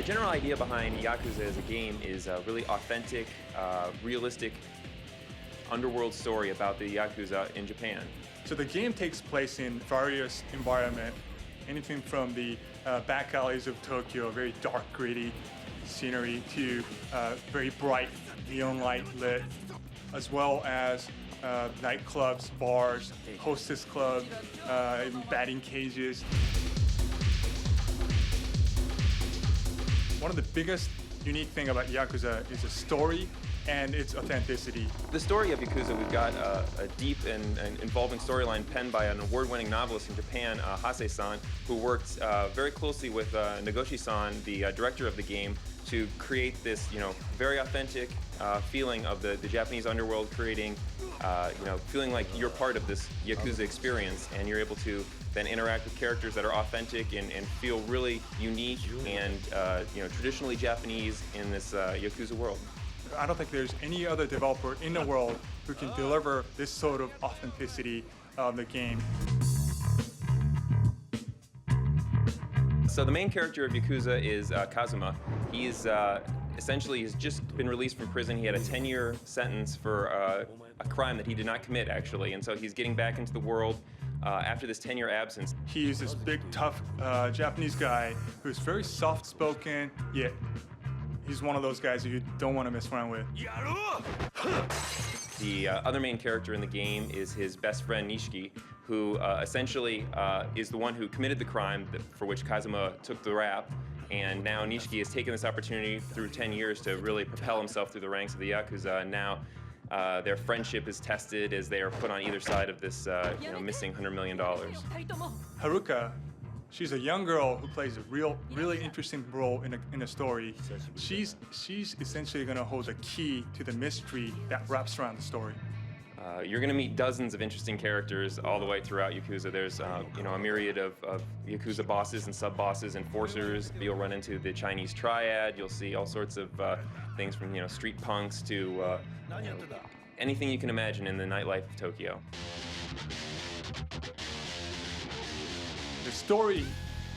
general idea behind Yakuza as a game is a really authentic, realistic underworld story about the Yakuza in Japan. So the game takes place in various environments, anything from the back alleys of Tokyo, very dark, gritty scenery, to very bright neon light lit, as well as nightclubs, bars, hostess club, even batting cages. One of the biggest unique thing about Yakuza is the story and its authenticity. The story of Yakuza, we've got a deep and involving storyline penned by an award-winning novelist in Japan, Hase-san, who worked very closely with Nagoshi-san, the director of the game, to create this, very authentic feeling of the Japanese underworld, creating, feeling like you're part of this Yakuza experience, and you're able to then interact with characters that are authentic and feel really unique and, traditionally Japanese in this Yakuza world. I don't think there's any other developer in the world who can deliver this sort of authenticity of the game. So the main character of Yakuza is Kazuma. He's essentially has just been released from prison. He had a 10-year sentence for a crime that he did not commit, actually, and so he's getting back into the world after this 10-year absence. He's this big, tough Japanese guy who's very soft-spoken, yet he's one of those guys who you don't want to mess around with. The other main character in the game is his best friend Nishiki, who essentially is the one who committed the crime for which Kazuma took the rap. And now Nishiki has taken this opportunity through 10 years to really propel himself through the ranks of the Yakuza. And now their friendship is tested as they are put on either side of this missing $100 million. Haruka, she's a young girl who plays a really interesting role in the story. She's essentially going to hold the key to the mystery that wraps around the story. You're going to meet dozens of interesting characters all the way throughout Yakuza. There's a myriad of Yakuza bosses and sub-bosses, enforcers. You'll run into the Chinese triad. You'll see all sorts of things from street punks to anything you can imagine in the nightlife of Tokyo. The story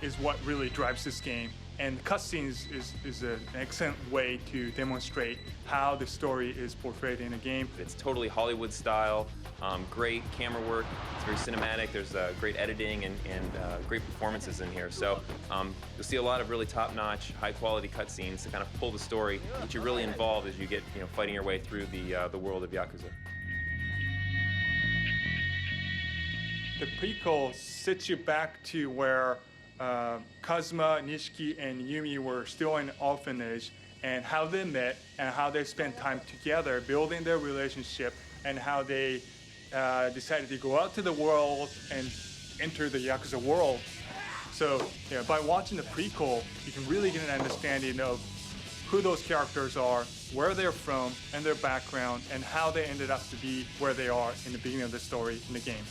is what really drives this game, and cutscenes is an excellent way to demonstrate how the story is portrayed in a game. It's totally Hollywood style, great camera work, it's very cinematic, there's great editing and great performances in here. So you'll see a lot of really top-notch, high-quality cutscenes to kind of pull the story, get you really involved as you get fighting your way through the world of Yakuza. The prequel sets you back to where Kazuma, Nishiki, and Yumi were still in orphanage, and how they met and how they spent time together building their relationship, and how they decided to go out to the world and enter the Yakuza world. So by watching the prequel, you can really get an understanding of who those characters are, where they're from, and their background, and how they ended up to be where they are in the beginning of the story in the game.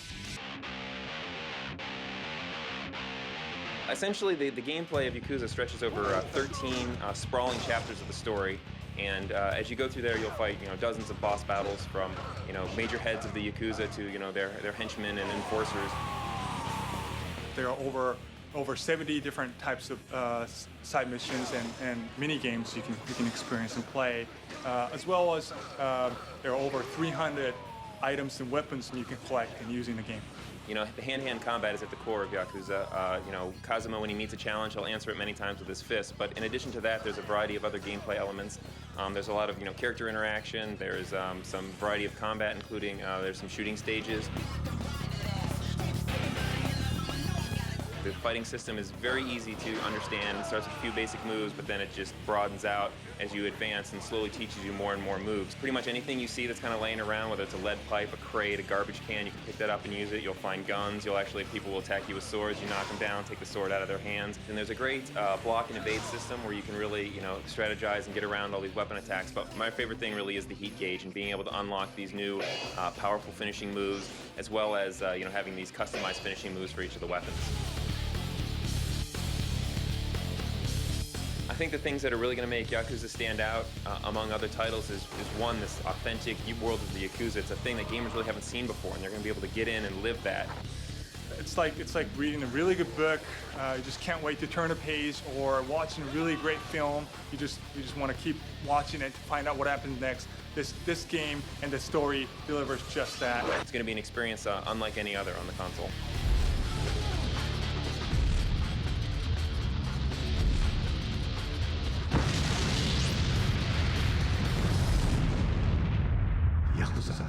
Essentially, the gameplay of Yakuza stretches over 13 sprawling chapters of the story, and as you go through there, you'll fight dozens of boss battles from major heads of the Yakuza to their henchmen and enforcers. There are over 70 different types of side missions and mini games you can experience and play, as well as there are over 300 items and weapons you can collect and use in the game. The hand-to-hand combat is at the core of Yakuza. Kazuma, when he meets a challenge, he'll answer it many times with his fist. But in addition to that, there's a variety of other gameplay elements. There's a lot of character interaction. There's some variety of combat, including there's some shooting stages. The fighting system is very easy to understand. It starts with a few basic moves, but then it just broadens out as you advance and slowly teaches you more and more moves. Pretty much anything you see that's kind of laying around, whether it's a lead pipe, a crate, a garbage can, you can pick that up and use it. You'll find guns. People will attack you with swords. You knock them down, take the sword out of their hands. And there's a great block and evade system where you can really, strategize and get around all these weapon attacks. But my favorite thing really is the heat gauge and being able to unlock these new powerful finishing moves, as well as having these customized finishing moves for each of the weapons. I think the things that are really going to make Yakuza stand out among other titles is one, this authentic world of the Yakuza. It's a thing that gamers really haven't seen before, and they're going to be able to get in and live that. it's like reading a really good book. You just can't wait to turn a page, or watching a really great film. You just want to keep watching it to find out what happens next. This game and the story delivers just that. It's going to be an experience unlike any other on the console. Yakuza.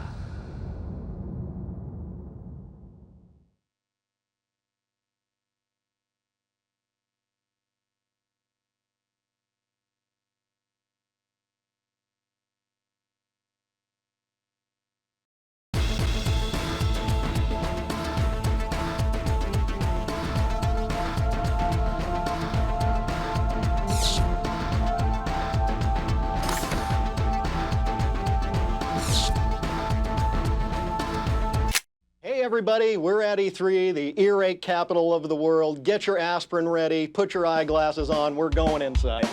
Hey everybody, we're at E3, the earache capital of the world. Get your aspirin ready, put your eyeglasses on, we're going inside.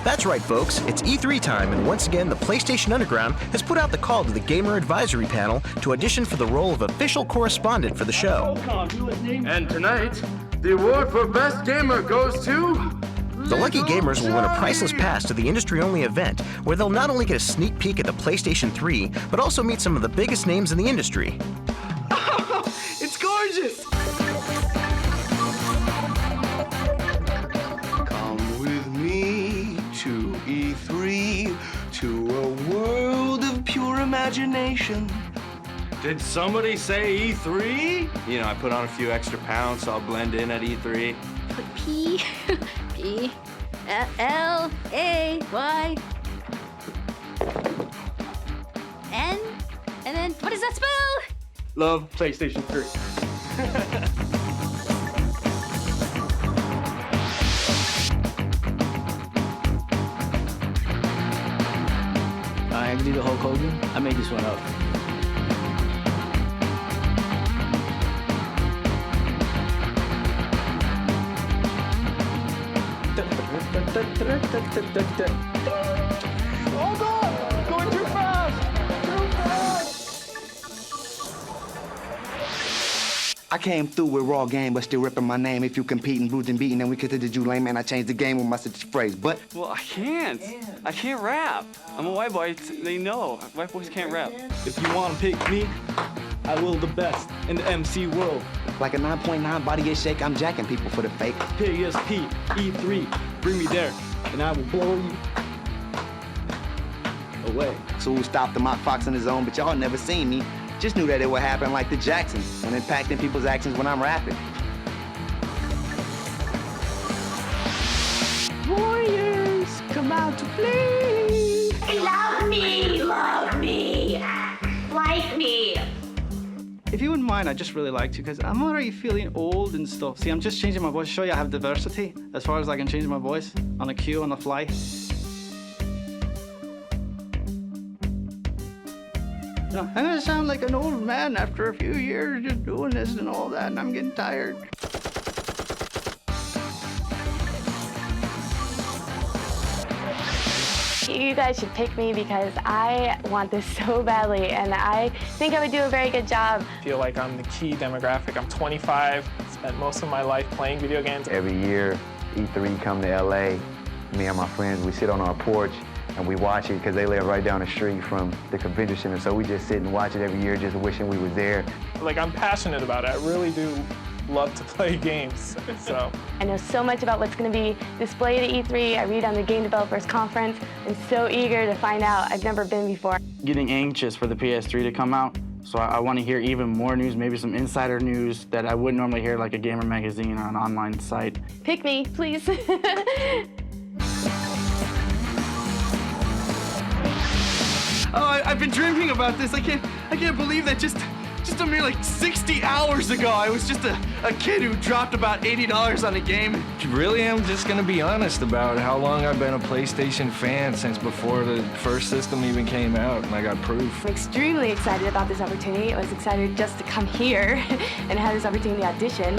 That's right, folks. It's E3 time, and once again, the PlayStation Underground has put out the call to the Gamer Advisory Panel to audition for the role of official correspondent for the show. And tonight, the award for Best Gamer goes to... The lucky gamers will win a priceless pass to the industry-only event, where they'll not only get a sneak peek at the PlayStation 3, but also meet some of the biggest names in the industry. It's gorgeous! Come with me to E3, to a world of pure imagination. Did somebody say E3? You know, I put on a few extra pounds so I'll blend in at E3. Put P, P, L, A, Y, N, and then what does that spell? Love PlayStation 3. I can do the Hulk Hogan. I made this one up. Hold on! Going too fast! Too fast! I came through with raw game, but still ripping my name. If you competing, bruised and beating, then we considered you lame, man. I changed the game with my such phrase, but... Well, I can't. I can't rap. I'm a white boy. They know. White boys can't rap. If you want to pick me, I will the best in the MC world. Like a 9.9 body get shake, I'm jacking people for the fake. PSP, E3, bring me there, and I will blow you away. So who stopped the mock fox in the zone, but y'all never seen me. Just knew that it would happen like the Jacksons, when impacting people's actions when I'm rapping. Warriors, come out to play. Love me, like me. If you wouldn't mind, I'd just really like to, because I'm already feeling old and stuff. See, I'm just changing my voice, show you I have diversity, as far as I can change my voice on the cue, on the fly. You know, I'm gonna sound like an old man after a few years just doing this and all that, and I'm getting tired. You guys should pick me because I want this so badly, and I think I would do a very good job. I feel like I'm the key demographic. I'm 25, spent most of my life playing video games. Every year, E3 come to LA. Me and my friends, we sit on our porch and we watch it because they live right down the street from the convention center. So we just sit and watch it every year, just wishing we was there. Like, I'm passionate about it. I really do love to play games, so. I know so much about what's going to be displayed at E3. I read on the Game Developers Conference. I'm so eager to find out. I've never been before. Getting anxious for the PS3 to come out, so I want to hear even more news, maybe some insider news that I wouldn't normally hear, like a gamer magazine or an online site. Pick me, please. Oh, I've been dreaming about this. I can't believe that just a mere like 60 hours ago, I was just a kid who dropped about $80 on a game. Really am just gonna be honest about how long I've been a PlayStation fan since before the first system even came out, and I got proof. I'm extremely excited about this opportunity. I was excited just to come here and have this opportunity to audition.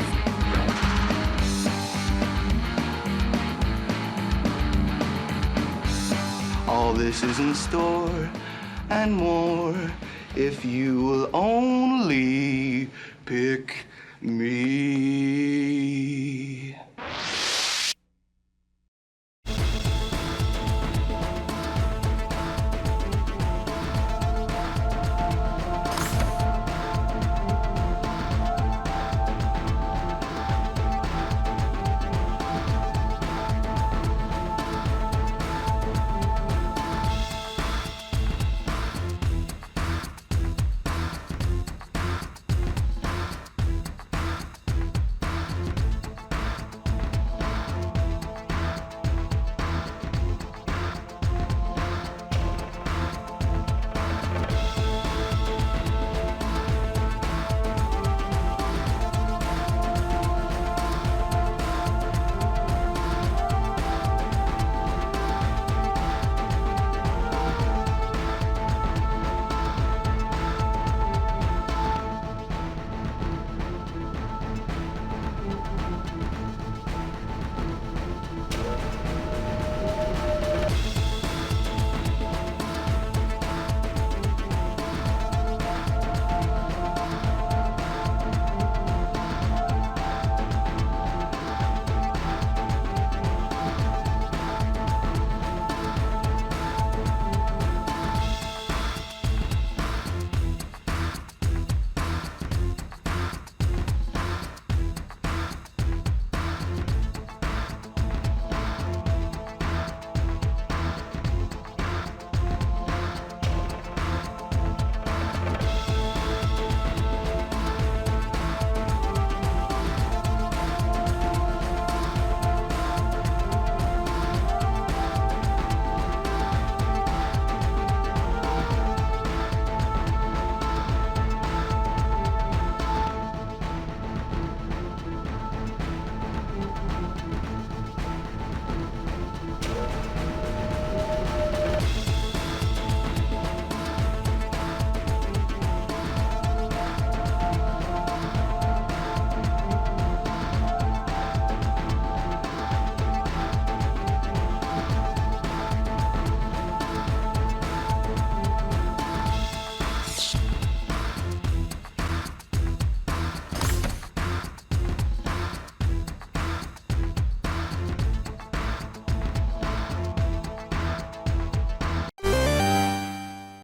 All this is in store. and more if you will only pick me.